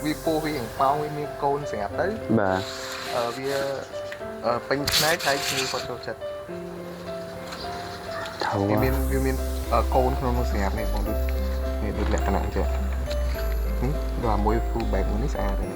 vì po vì bao vì miếng côn sẽ tới bà vì pin này thấy như con trâu chật thầu vì miếng côn không nó sẽ này còn được lẹ cả nặng chưa và mỗi khu bạc nó xa rồi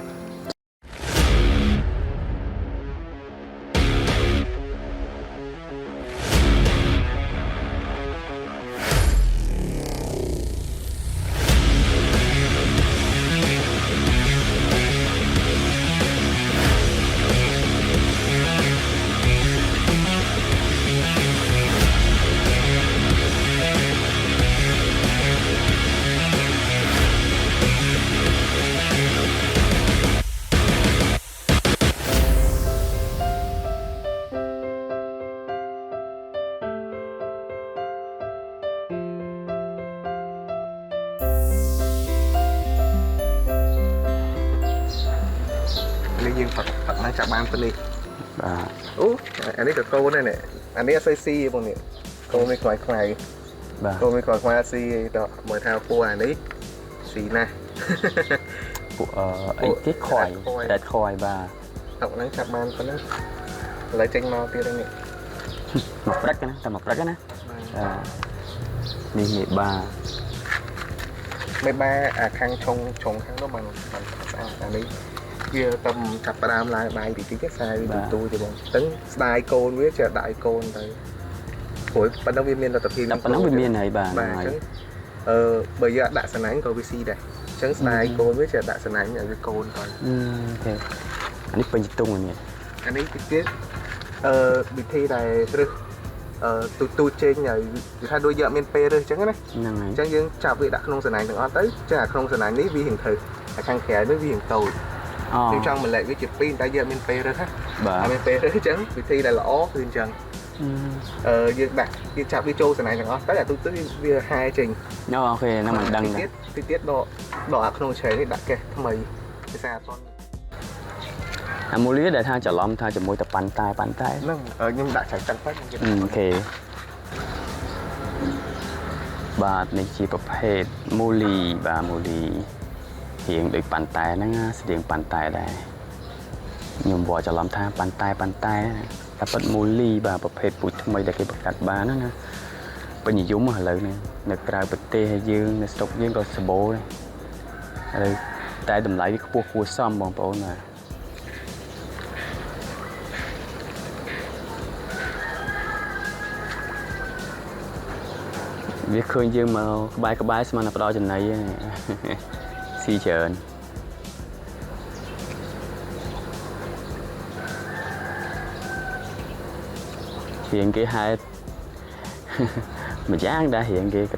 nhưng Phật nó chạm ban phân đi anh ấy được câu này này anh ấy xây xi bọn này câu mới khoai khoai câu mới khoai khoai xi đó mời thao po anh ấy xì nè ấy cái khoai đẹp khoai bà học nó chạm ban phân đó lấy tranh mau tiêu đây này mọc đất cái nó mọc đất cái nó đi nhị ba mấy ba khang trồng khang đó bằng anh ấy kia tầm cặp đam lại bài thì cái sai tôi thì bọn tấn style côn với chờ đại côn tới của ban đầu viên miền là tập phim ban đầu viên miền này bà bây giờ đã sẵn ánh cầu VC đây chẳng style côn với chờ đã sẵn ánh ở cái côn thôi anh ấy bên tung rồi nhỉ anh ấy tiết bị thi này tôi trên nhảy thay đôi vợ miền P rồi chẳng đấy chẳng những chào vị đã không sẵn ánh được tới chả không sẵn ánh đấy vì hình thực khang khẽ với vì hình tàu nhưng trong mình lại với chụp pin tại giờ mình pê rồi hết mình pê rồi chấn vì thi là lõ lên trần việc đặt việc chạm video này là tất là tôi tới việc hai trình ok nó mình đăng tiết đỏ không chế thì đặt kệ mày xa con mua lý để tha trở lom tha cho môi tập bàn tay nhưng đã chạy trắng phát ok bà này chỉ tập hệ mô lì và mô lì hiện được bàn tay nó sẽ điện bàn tay đây nhung bỏ cho làm tha bàn tay ta bắt mùi ly và bậc hệ bụi thay để cái bậc đặt bán nó nè bây giờ giống mà lợi này được ra bậc tê hay dương được sọc dương rồi sờ bố đây đây tay đầm lại cái cua xăm bằng bộ này việc khơi dương mà cái bài mà nó đo trên này xì chờn hiện cái hai mình dán đã hiện cái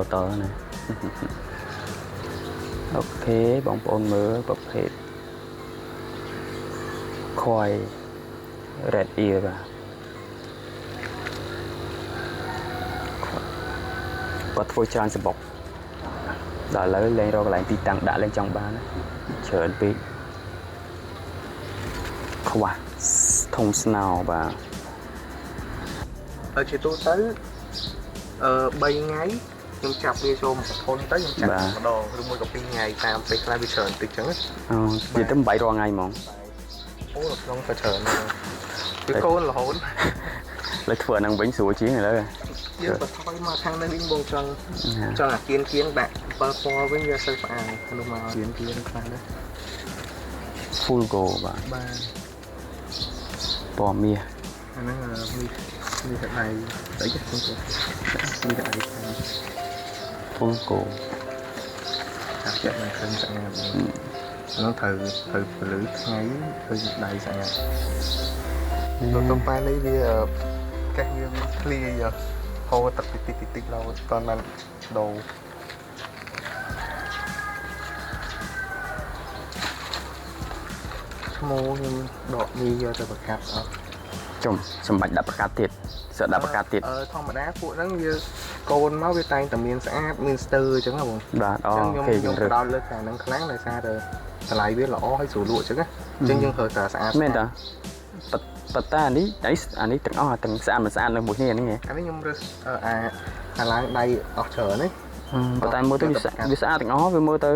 to này ok bóng bồn mưa bọc hết khoai red ear và có phôi tràn sẽ bọc đó lấy lên rồi lại tí tăng đã lên trong ba đó chờ anh biết không à thông nào và chị tôi tới bay ngáy nhưng chập đi xô một thôn tới nhưng chập một đồ rồi mua cà phê ngày tam phải khai bị sờn từ trứng gì tới 7 rồi ngày mong ố là không phải sờn cái cô là hỗn lấy thừa năng bánh sủi chiến này đó nhưng mà thôi mà thằng này buông cho là kiến bạn ba pho với nhà xây phà nó mà kiến phà đấy full go và bò mía anh nói là mi thật này đấy chứ không mi thật này full go thật chất này không sẵn nhà nó thử lưỡi ngay hơi đầy sẵn nhà tôi tôm pa lấy đi các viên clear giờ hồ tập tích lâu còn mà đồ mô nhưng độ mi giờ tôi bật cạp chồng sầm bạch đập cát tiệt sợ đập cát tiệt không mà đá phụ rất như côn máu với tay tầm miền xã Minster chẳng là buồn đó ok nhưng đo lên khả năng kháng này xa rồi lại biết lõ hay sủi lụa chứ á nhưng thời tờ xã men ta bật ta anh ấy từng từng xã mà xã nó buổi này nghe anh ấy nhưng lại đây ở chờ đấy តែមើលទៅវាស្អាតទាំងអស់វាមើលទៅ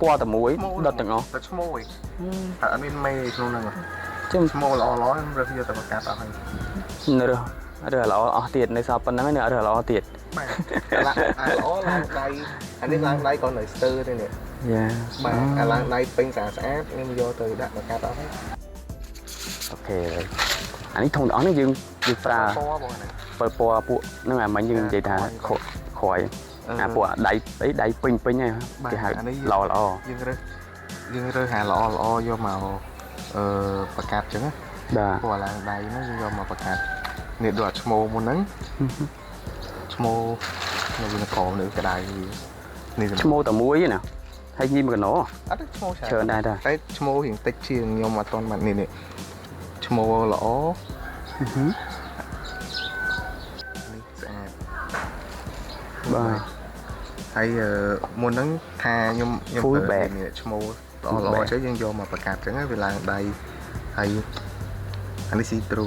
ពណ៌តែមួយដុតទាំងអស់ តែឈ្មោះឯងអត់មានមេក្នុងហ្នឹង ចឹង ឈ្មោះល្អល្អខ្ញុំរើសយកទៅបង្កើតអស់ហើយ នៅរើល្អអស់ទៀតនៅសល់ប៉ុណ្ណឹងនៅរើល្អទៀត បាទល្អឡើងដៃអានេះឡើងដៃcònនៅស្ទើរទេនេះ យ៉ា បាទអាឡើងដៃពេញស្អាតខ្ញុំយកទៅដាក់បង្កើតអស់ហើយ អូខេអានេះធំទាំងអស់នេះយើងប្រើ ពណ៌បងណា ពណ៌ពួកហ្នឹងអាមិញយើងនិយាយថាក្រោយអាពួកដៃអីដៃពេញហ្នឹងគេហៅល្អយើងរើសហាល្អយកមកបង្កើតចឹងណា បាទ ពណ៌ឡើងដៃហ្នឹងយើងយកមកបង្កើតនេះដូចឈ្មោះមុនហ្នឹងឈ្មោះនៅវាក្រមនៅក្តៅនេះ ឈ្មោះតែមួយណាហើយញីមួយកណោ អត់ទេឈ្មោះ ច្រើនដែរតា តែឈ្មោះរៀងតិចជាងខ្ញុំអត់ទាន់បាននេះឈ្មោះល្អនេះស្អាត បាទ ហើយមុនហ្នឹងថាខ្ញុំឈ្មោះល្អចឹងយើងយកមកបង្កើតចឹងវាឡើងដៃហើយអានេះស៊ីទ្រូ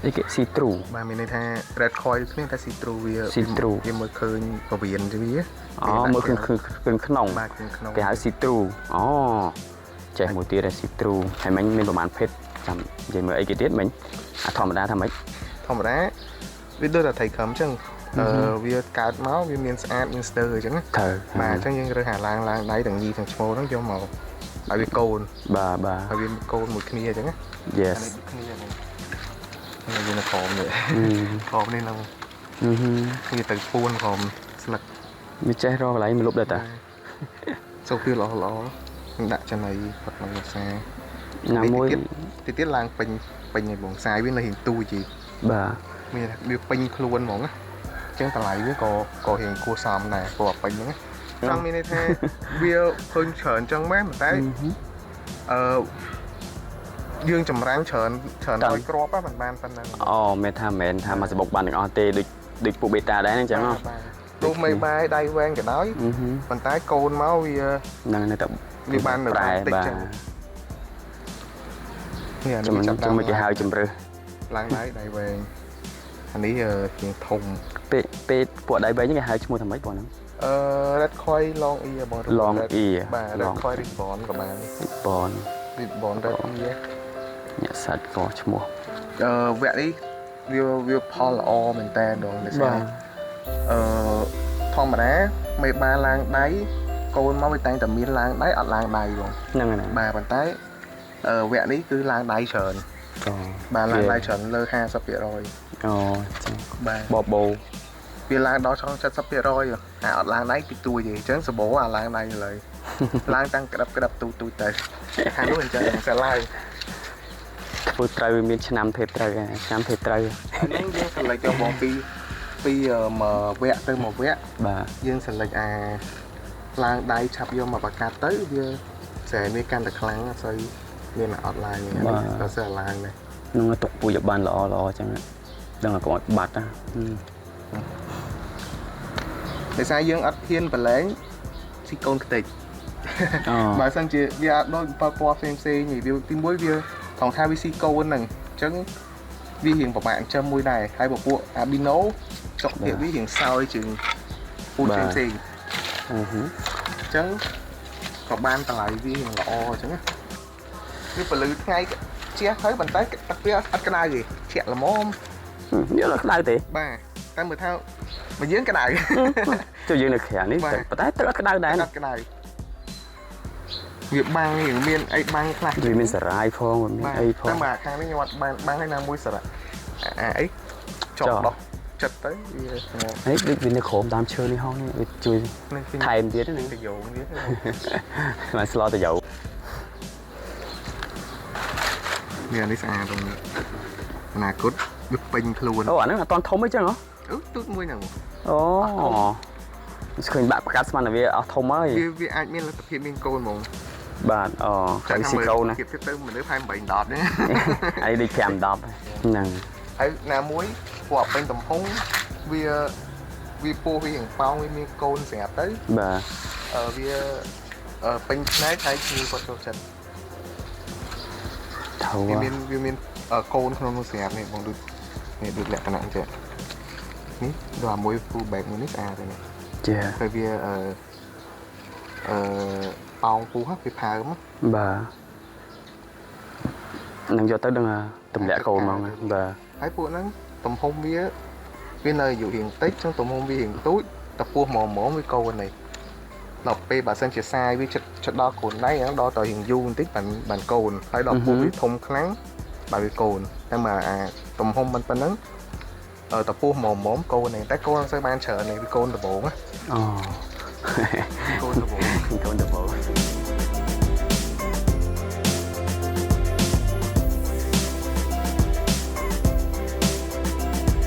អីគេស៊ីទ្រូ បាទមានន័យថា red coil គ្នាតែស៊ីទ្រូវាមើលឃើញពវៀនទៅវា មើលឃើញក្នុង បាទក្នុង គេហៅស៊ីទ្រូអូចេះមួយទៀតស៊ីទ្រូហើយមិញមានប្រហែលភេទចាំនិយាយមើលអីគេទៀតមិញអាធម្មតាថាម៉េច ធម្មតាវាដូចតែថៃខំចឹងវាកើតមកវាមានស្អាតមានស្ទើរអញ្ចឹង ត្រូវ បាទអញ្ចឹងយើងរើសហាឡើងដៃទាំងញីទាំងឈ្មោះហ្នឹងយកមកឲ្យវាកូន បាទបាទ ឲ្យវាកូនមួយគ្នាអញ្ចឹង Yes គ្នាហ្នឹងវានៅក្រមនេះក្រមនេះហ្នឹងវាទៅពួនក្រមស្លឹក វាចេះរកកន្លែងមកលុបដែរតា សូវាល្អនឹងដាក់ចំណៃគាត់មកផ្សារ ណាមួយ ទៀតឡើងពេញឲ្យបងផ្សាយវានៅរៀងទូជី បាទ មានវាពេញខ្លួនហ្មងណាអញ្ចឹងតម្លៃវាក៏រៀងគួរសមដែរព្រោះពេញហ្នឹងចង់មានន័យថាវាឃើញច្រើនអញ្ចឹងមែនតែយើងចម្រាញ់ច្រើនឲ្យគ្រាប់ហ្នឹងមិនបានប៉ុណ្ណឹង អូមែនថាមកសបុកបានទាំងអស់ទេដូចពួកបេតាដែរហ្នឹងចឹងហ៎ ទោះមិនបាយដៃវែងក៏ដោយប៉ុន្តែកូនមកវា ហ្នឹងនៅតែ វាបាននៅតិចចឹងនេះអានេះចាប់តាមគេហៅជំរើសឡើងដៃវែងអានេះជាងធំ ពេលពួកដៃវែងគេហៅឈ្មោះថាម៉េចបងហ្នឹង red coil long ear បង long ear បាទ red coil ribbon ក៏បាន ribbon red ear ញាក់សាច់ក៏ឈ្មោះ វគ្គនេះវាផលល្អមែនតើដងនេះស្អាតធម្មតាមេបាឡើងដៃកូនមកវាតែងតែមានឡើងដៃអត់ឡើងដៃបង ហ្នឹងហើយ បាទប៉ុន្តែវគ្គនេះគឺឡើងដៃច្រើន បាទឡើងដៃច្រើនលើ 50% អូចឹង បាទ បបោ វាឡើងដល់ឆ្លង 70% អាអត់ឡើងដៃតិចតួចទេអញ្ចឹងសបោអាឡើងដៃលើឡើងតាំងក្តាប់ទូទៅខាងនោះអញ្ចឹងsẽឡើង ធ្វើត្រូវមានឆ្នាំភេទត្រូវឆ្នាំភេទត្រូវ ហ្នឹងយើងសិលេចយកបងពីមួយវគ្គទៅមួយវគ្គ បាទ យើងសិលេចអាឡើងដៃឆាប់យកមកបង្កាត់ទៅវាស្រែនេះកាន់តែខ្លាំងអត់ស្អីមានអត់ឡើងទេដល់ស្អីឡើងដែរ នឹងទុកពូជបានល្អចឹងដឹងតែកុំឲ្យបាត់ណា ដោយសារយើងអត់ហ៊ានប្រឡែងស៊ីកូនខ្ទេចបើសិនជាវាអត់ដូចពណ៌ផ្សេងវាទីមួយវាថងថាវាស៊ីកូនហ្នឹងអញ្ចឹងវារៀងប្រហែលចិញ្ចឹមមួយដែរហើយពពួកអាប៊ីណូសុខភាពវារៀងសោយជាងពូជផ្សេងអញ្ចឹងក៏បានតម្លៃវារៀងល្អអញ្ចឹងវាពលឺថ្ងៃជះហើយប៉ុន្តែទឹកវាអត់ក្តៅទេធាក់ល្មម យកលើក្តៅទេ បាទតែមើលថាមកយើងក្តៅ ចូលយើងនៅខាងនេះប៉ុន្តែទឹកអត់ក្តៅដែរ អត់ក្តៅវាបាំងមានអីបាំងខ្លះ វាមានសារ៉ាយផងមានអីផង តែបាទខាងនេះខ្ញុំអត់បាំងឲ្យណាមួយសារ៉ាអីចោលដោះចិត្តទៅវាស្ងប់ ហេដូចវានៅក្រោមតាមឈើនេះហងវាជួយថែមទៀតហ្នឹង ទៅយោងទៀត មកស្លោទៅយោ នេះអានេះស្អាតទៅអនាគតវាពេញខ្លួន អូអាហ្នឹងអត់តធំអីចឹងហ៎ ទូចមួយហ្នឹង អូស្ឃើញបាក់ប្រកាសស្មានតែវាអស់ធំហើយ វាអាចមានលទ្ធភាពមានកូនហ្មង បាទអូហើយស៊ីកូនណា ទៀតទៅមនុស្ស5 8 10ហ្នឹង អានេះដូច5 10ហ្នឹង ហើយណាមួយពួកពេញតំហុងវាពោះវាយ៉ាងប៉ោងវាមានកូនស្រាប់ទៅ បាទ វាពេញផ្នែកហើយគឺគាត់ចូលចិត្ត ធូរ វាមានកូនក្នុងនោះស្រាប់នេះបងដូចនេះដូចលក្ខណៈអញ្ចឹងនេះដល់មួយ full back មួយនេះស្អាតទេ ច ចា ហើយវាប៉ោងពូហ្នឹងវាផើម បាទនឹងយកទៅដឹងទម្លាក់កូនហ្មងបាទ ហើយពួកហ្នឹងទំហំវានៅអាយុរៀងតិចចឹងទំហំវារៀងទូចតពោះហ្មងវាកូននេះដល់ពេលបើសិនជាសាយវាចិត្តដល់កូនដៃហ្នឹងដល់តរៀងយូរបន្តិចបានកូនហើយដល់ពោះវាធំខ្លាំងបាទវាកូនតែមកអាទំហំមិនប៉ុណ្ណឹងតពោះហ្មងកូននេះតែកូនមិនសូវបានច្រើននេះវាកូនដំបង អូ